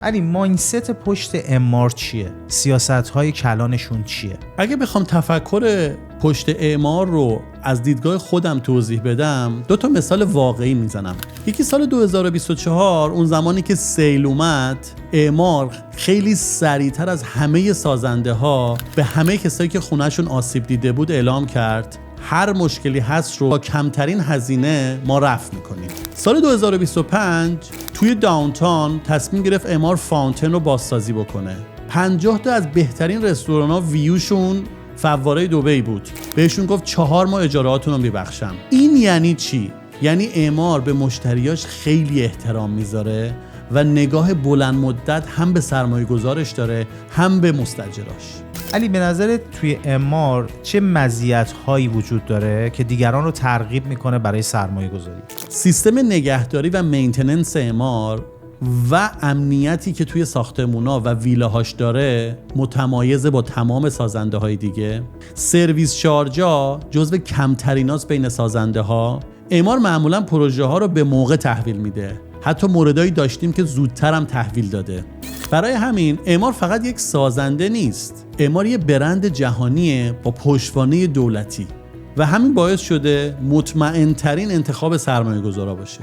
علی مایندست پشت امار چیه؟ سیاست‌های کلانشون چیه؟ اگه بخوام تفکر پشت اعمار رو از دیدگاه خودم توضیح بدم، 2 تا مثال واقعی میزنم. یکی سال 2024، اون زمانی که سیل اومد، اعمار خیلی سریعتر از همه سازنده ها به همه کسایی که خونهشون آسیب دیده بود اعلام کرد هر مشکلی هست رو با کمترین هزینه ما رفع میکنیم. سال 2025 توی داونتاون تصمیم گرفت اعمار فاونتن رو بازسازی بکنه. 50 تا از بهترین رستوران‌ها ویوشون فواره دبی بود. بهشون گفت 4 ماه اجارهاتون رو میبخشم. این یعنی چی؟ یعنی اعمار به مشتریاش خیلی احترام میذاره و نگاه بلند مدت هم به سرمایه گذارش داره هم به مستاجراش. علی به نظرت توی امار چه مزیت‌هایی وجود داره که دیگران رو ترغیب میکنه برای سرمایه گذاری؟ سیستم نگهداری و مینتیننس اعمار و امنیتی که توی ساختمونا و ویلاهاش داره متمایز با تمام سازنده های دیگه. سرویس شارجا جزو کمتریناست بین سازنده ها. اعمار معمولا پروژه ها رو به موقع تحویل میده. حتی موردایی داشتیم که زودتر هم تحویل داده. برای همین اعمار فقط یک سازنده نیست. اعمار یه برند جهانیه با پشتوانه دولتی و همین باعث شده مطمئن ترین انتخاب سرمایه گذارا باشه.